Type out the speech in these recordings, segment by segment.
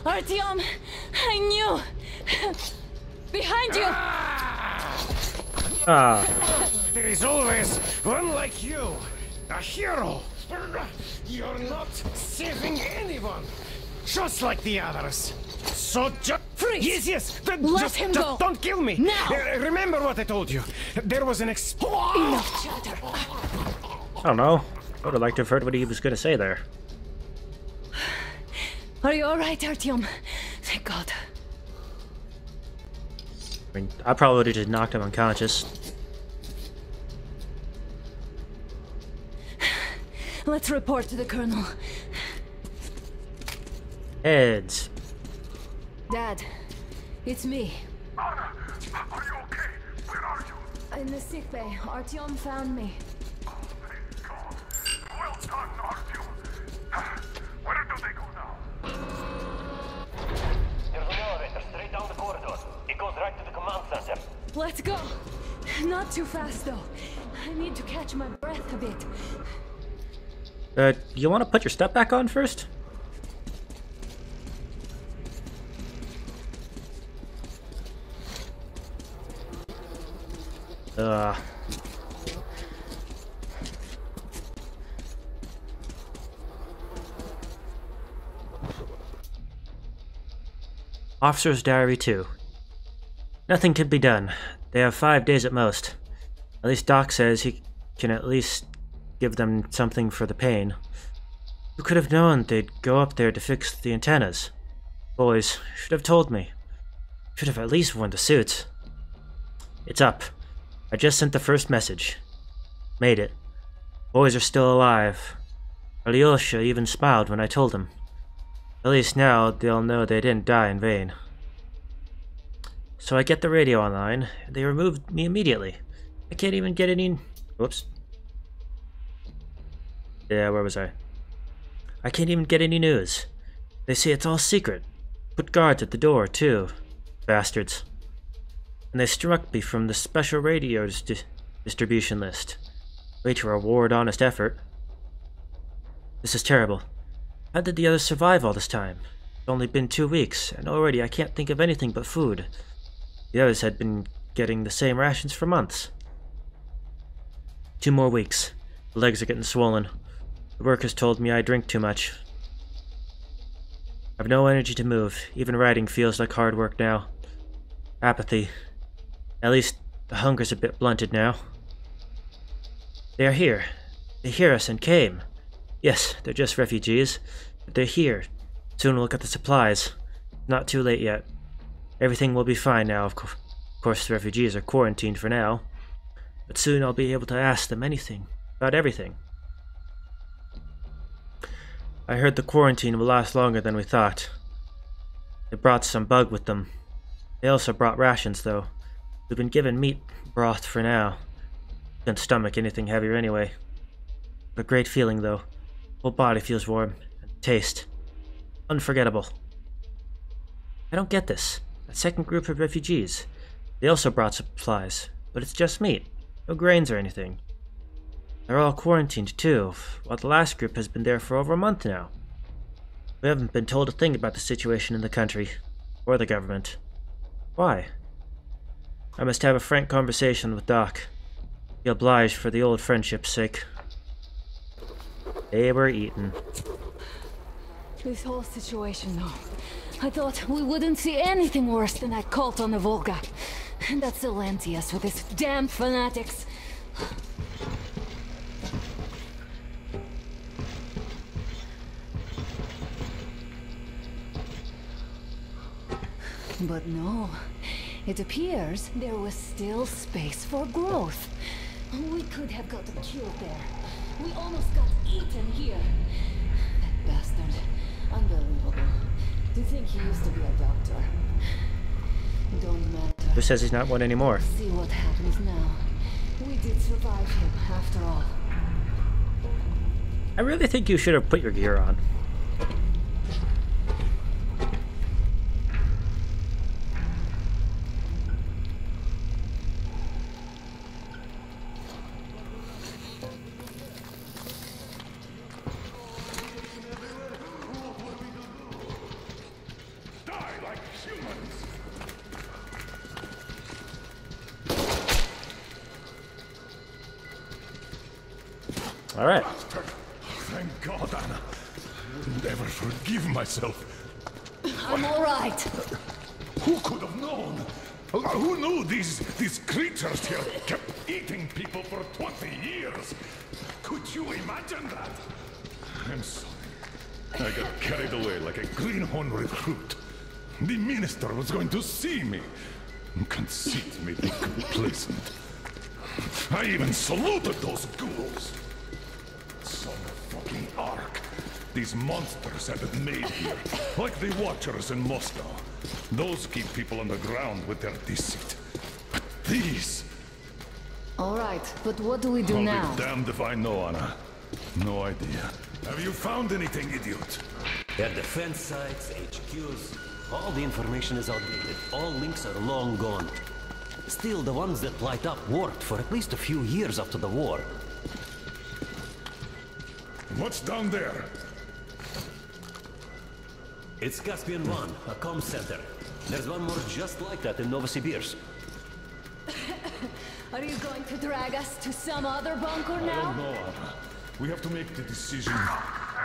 Artyom, I knew! Behind you! There is always one like you, a hero. You're not saving anyone, just like the others. So just freeze! Yes. Let him go. Don't kill me. Now. Remember what I told you. There was an Enough chatter. I don't know. I would have liked to have heard what he was going to say there. Are you alright, Artyom? Thank God. I mean, I probably would have just knocked him unconscious. Let's report to the Colonel. Heads. Dad, it's me. Anna, are you okay? Where are you? In the sickbay. Artyom found me. Oh, thank God. Well done, Artyom. Where do they go now? There's an elevator straight down the corridor. It goes right to the command center. Let's go. Not too fast, though. I need to catch my breath a bit. You want to put your stuff back on first? Officer's Diary 2. Nothing can be done. They have 5 days at most. At least Doc says he can at least give them something for the pain. Who could have known they'd go up there to fix the antennas? Boys, should have told me. Should have at least worn the suits. It's up. I just sent the first message. Made it. Boys are still alive. Alyosha even smiled when I told him. At least now they'll know they didn't die in vain. So I get the radio online. They removed me immediately. I can't even get any... Whoops. Yeah, where was I? I can't even get any news. They say it's all secret. Put guards at the door, too. Bastards. And they struck me from the special radio distribution list. Way to reward honest effort. This is terrible. How did the others survive all this time? It's only been 2 weeks, and already I can't think of anything but food. The others had been getting the same rations for months. 2 more weeks. The legs are getting swollen. The workers told me I drink too much. I've no energy to move. Even writing feels like hard work now. Apathy. At least the hunger's a bit blunted now. They are here. They hear us and came. Yes, they're just refugees, but they're here. Soon we'll get the supplies. Not too late yet. Everything will be fine now, of course the refugees are quarantined for now. But soon I'll be able to ask them anything, about everything. I heard the quarantine will last longer than we thought. They brought some bug with them. They also brought rations, though. We've been given meat broth for now. Couldn't stomach anything heavier anyway. A great feeling, though. Whole body feels warm. And taste. Unforgettable. I don't get this. That second group of refugees. They also brought supplies, but it's just meat. No grains or anything. They're all quarantined too, while the last group has been there for over a month now. We haven't been told a thing about the situation in the country, or the government. Why? I must have a frank conversation with Doc. Be obliged for the old friendship's sake. They were eaten. This whole situation, though. I thought we wouldn't see anything worse than that cult on the Volga. And that's Silencius with his damn fanatics. But no. It appears there was still space for growth. We could have gotten killed there. We almost got eaten here. That bastard. Unbelievable. To think he used to be a doctor. Don't matter. Who says he's not one anymore? See what happens now. We did survive him, after all. I really think you should have put your gear on. All right. Thank God, Anna. I wouldn't ever forgive myself. I'm all right. Who could have known? Who knew these creatures here kept eating people for 20 years? Could you imagine that? I'm sorry. I got carried away like a greenhorn recruit. The minister was going to see me. Conceit made me complacent. I even saluted those ghouls. Some fucking ark. These monsters have been made here, like the Watchers in Moscow. Those keep people underground with their deceit. But these... All right, but what do we do I'll now? be damned if I know, Anna. No idea. Have you found anything, idiot? Their defense sites, HQs, all the information is outdated. All links are long gone. Still, the ones that light up worked for at least a few years after the war. What's down there? It's Caspian 1, a comm center. There's one more just like that in Novosibirsk. Are you going to drag us to some other bunker I don't now? know, Anna. We have to make the decision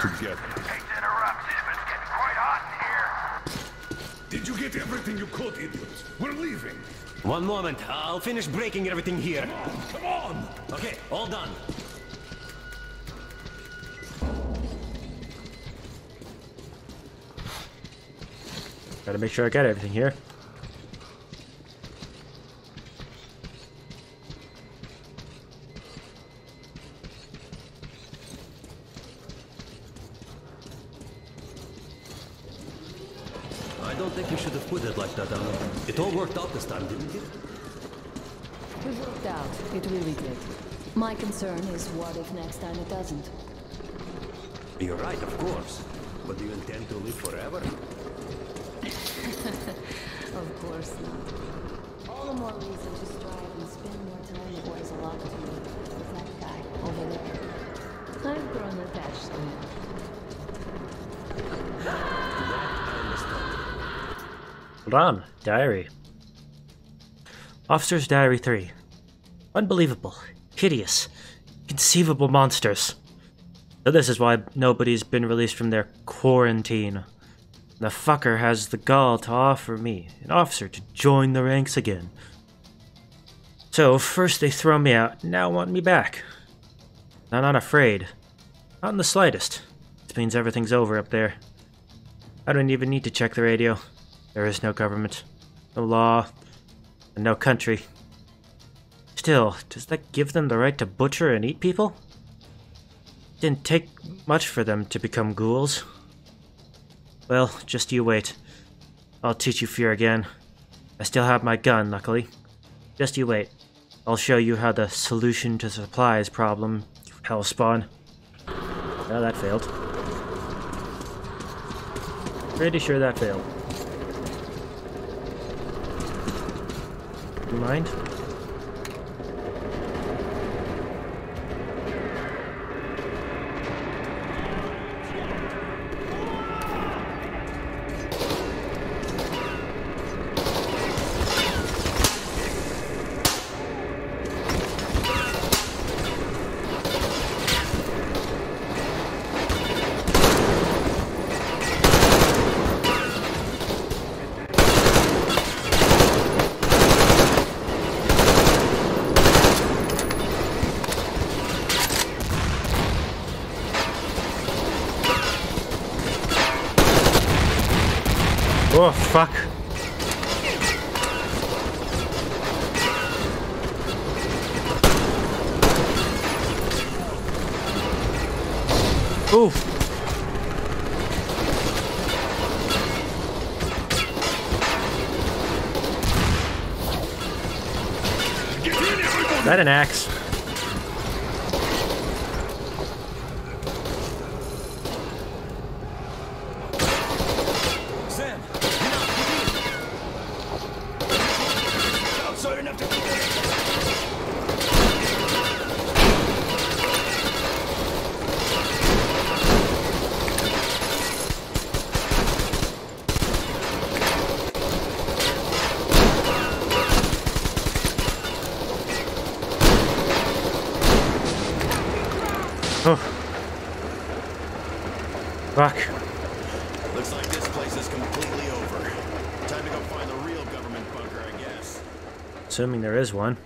together. Hate to interrupt you, but it's getting quite hot in here. Did you get everything you could, idiot? We're leaving. One moment, I'll finish breaking everything here. Come on! Okay, all done. Gotta make sure I get everything here. I don't think you should have put it like that, Anna. It all worked out this time, didn't it? It worked out. It really did. My concern is what if next time it doesn't? You're right, of course. But do you intend to live forever? Of course not. All the more reason to strive and spend more time with what is allotted to me. That guy over there. I've grown attached to him. Hold on. Diary. Officer's Diary 3. Unbelievable. Hideous. Conceivable monsters. So this is why nobody's been released from their quarantine. The fucker has the gall to offer me, an officer, to join the ranks again. So first they throw me out, now want me back. I'm not afraid. Not in the slightest. This means everything's over up there. I don't even need to check the radio. There is no government, no law, and no country. Still, does that give them the right to butcher and eat people? Didn't take much for them to become ghouls. Well, just you wait. I'll teach you fear again. I still have my gun, luckily. Just you wait. I'll show you how the solution to the supplies problem, hellspawn. Well, that failed. Pretty sure that failed. You mind? Oh, fuck. Oof. Is that an axe? Sam! Outside enough to... Oh. Fuck. Looks like this place is completely over. Time to go find the real government bunker, I guess. Assuming there is one.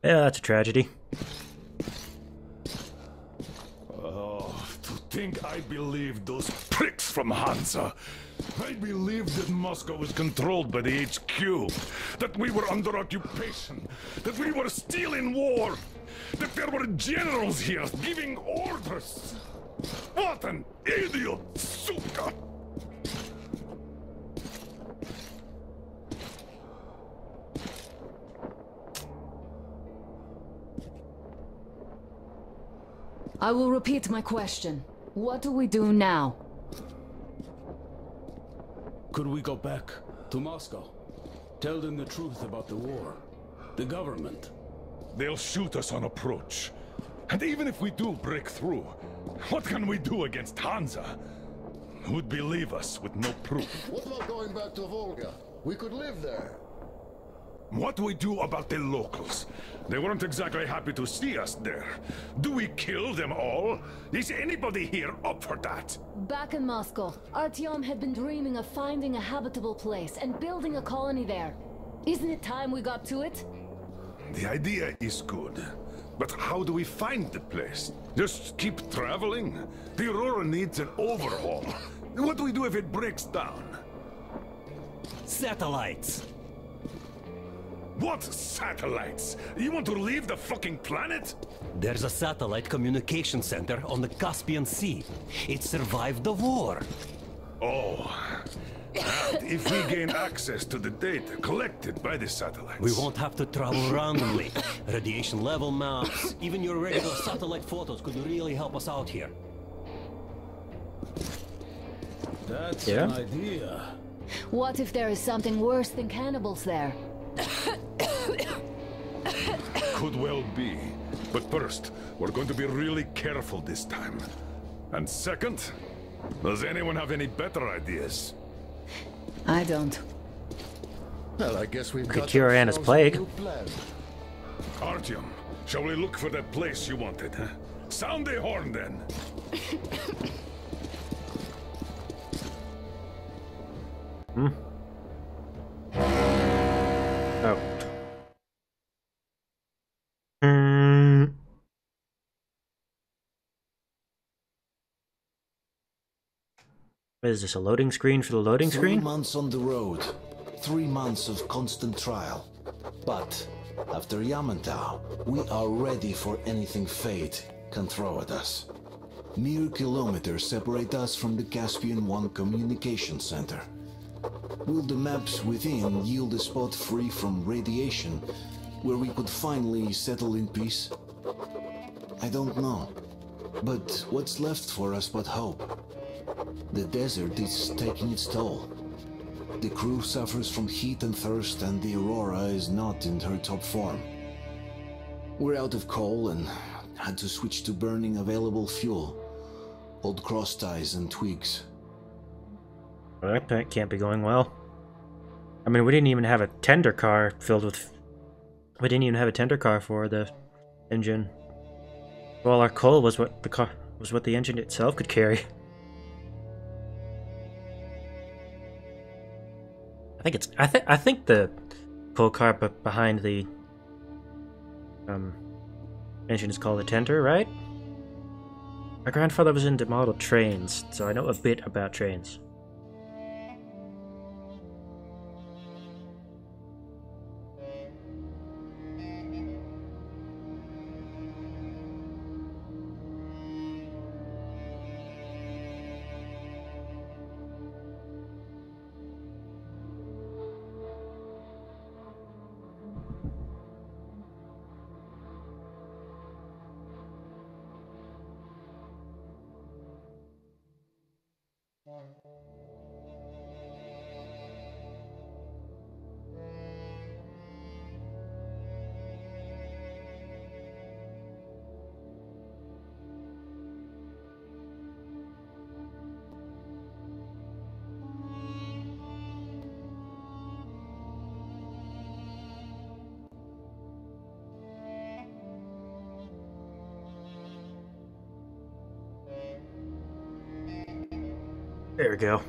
Yeah, that's a tragedy. Oh, to think I believed those pricks from Hansa. I believed that Moscow was controlled by the HQ, that we were under occupation, that we were still in war, that there were generals here giving orders. What an idiot, suka! I will repeat my question. What do we do now? Could we go back to Moscow? Tell them the truth about the war. The government. They'll shoot us on approach. And even if we do break through, what can we do against Hansa? Who'd believe us with no proof? What about going back to Volga? We could live there. What do we do about the locals? They weren't exactly happy to see us there. Do we kill them all? Is anybody here up for that? Back in Moscow, Artyom had been dreaming of finding a habitable place and building a colony there. Isn't it time we got to it? The idea is good. But how do we find the place? Just keep traveling? The Aurora needs an overhaul. What do we do if it breaks down? Satellites! What satellites? You want to leave the fucking planet? There's a satellite communication center on the Caspian Sea. It survived the war. Oh. And if we gain access to the data collected by the satellites... We won't have to travel randomly. Radiation level maps, even your regular satellite photos could really help us out here. That's Yeah. an idea. What if there is something worse than cannibals there? Could well be. But first, we're going to be really careful this time. And second, does anyone have any better ideas? I don't. Well, I guess we've Could got cure Anna's ourselves a plague. new plan. Artyom, shall we look for that place you wanted, huh? Sound the horn, then. Oh. Hmm. What is this, a loading screen for the loading 3 screen? months on the road, 3 months of constant trial. But after Yamantau, we are ready for anything fate can throw at us. Mere kilometers separate us from the Caspian One communication center. Will the maps within yield a spot free from radiation, where we could finally settle in peace? I don't know. But what's left for us but hope? The desert is taking its toll. The crew suffers from heat and thirst, and the Aurora is not in her top form. We're out of coal and had to switch to burning available fuel. Old cross ties and twigs. Well, that can't be going well. I mean, we didn't even have a tender car filled with... We didn't even have a tender car for the engine. Well, our coal was what the car was what the engine itself could carry. I think it's I think the coal car behind the engine is called a tender, right? My grandfather was into model trains, so I know a bit about trains. There we go.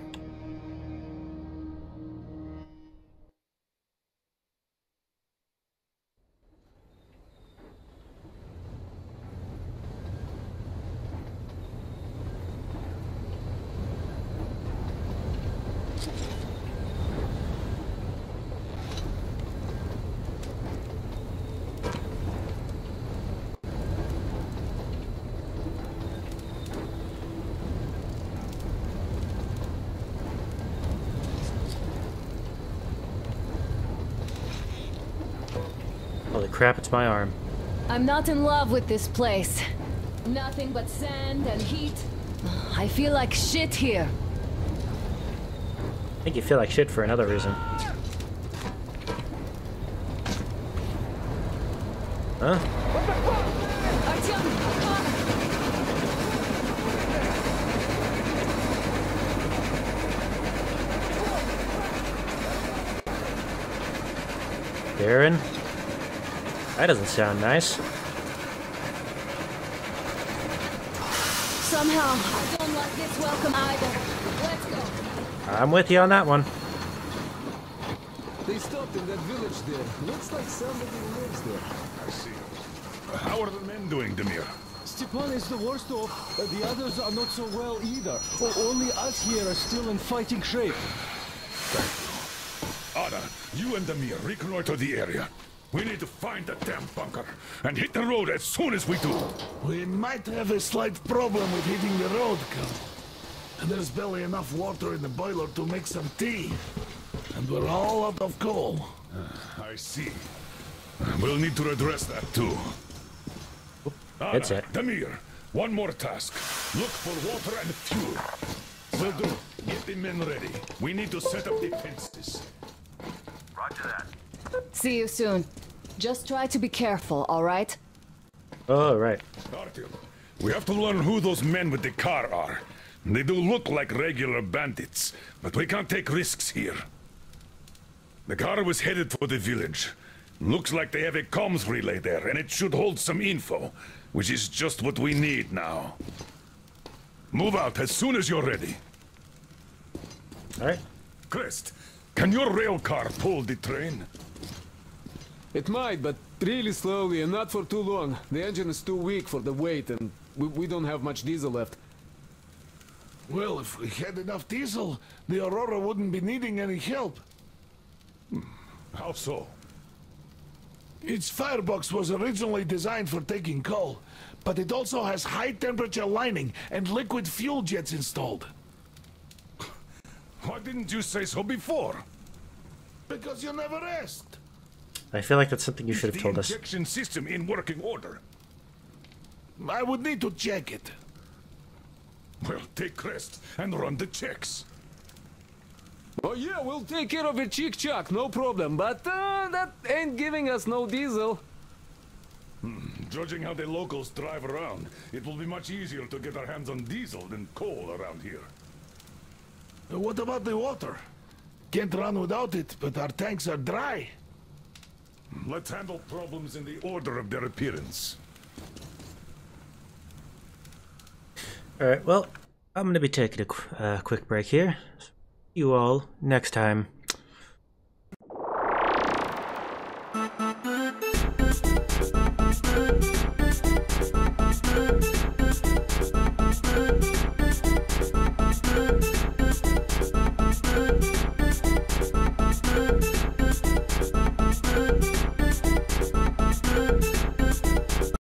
Holy crap, it's my arm. I'm not in love with this place. Nothing but sand and heat. I feel like shit here. I think you feel like shit for another reason. Huh? Darren? That doesn't sound nice. Somehow, I don't like this welcome either. Let's go. I'm with you on that one. They stopped in that village there. Looks like somebody lives there. I see. How are the men doing, Demir? Stepan is the worst off. The others are not so well either. Only us here are still in fighting shape. Ada, you and Demir reconnoiter the area. We need to find the damn bunker and hit the road as soon as we do. We might have a slight problem with hitting the road, Cal. And there's barely enough water in the boiler to make some tea. And we're all out of coal. I see. We'll need to address that too. That's it. Demir, one more task. Look for water and fuel. Will do. Get the men ready. We need to set up defenses. Roger that. See you soon. Just try to be careful, all right? Oh, right. Artyom, we have to learn who those men with the car are. They do look like regular bandits, but we can't take risks here. The car was headed for the village. Looks like they have a comms relay there, and it should hold some info, which is just what we need now. Move out as soon as you're ready. All right. Crest, can your rail car pull the train? It might, but really slowly and not for too long. The engine is too weak for the weight, and we don't have much diesel left. Well, if we had enough diesel, the Aurora wouldn't be needing any help. How so? Its firebox was originally designed for taking coal, but it also has high-temperature lining and liquid fuel jets installed. Why didn't you say so before? Because you never asked. I feel like that's something you should have told us. The injection system in working order. I would need to check it. Well, take Crest and run the checks. Oh yeah, we'll take care of it, chick-chock, no problem. But that ain't giving us no diesel. Judging how the locals drive around, it will be much easier to get our hands on diesel than coal around here. What about the water? Can't run without it, but our tanks are dry. Let's handle problems in the order of their appearance. Alright, well, I'm going to be taking a quick break here. See you all next time.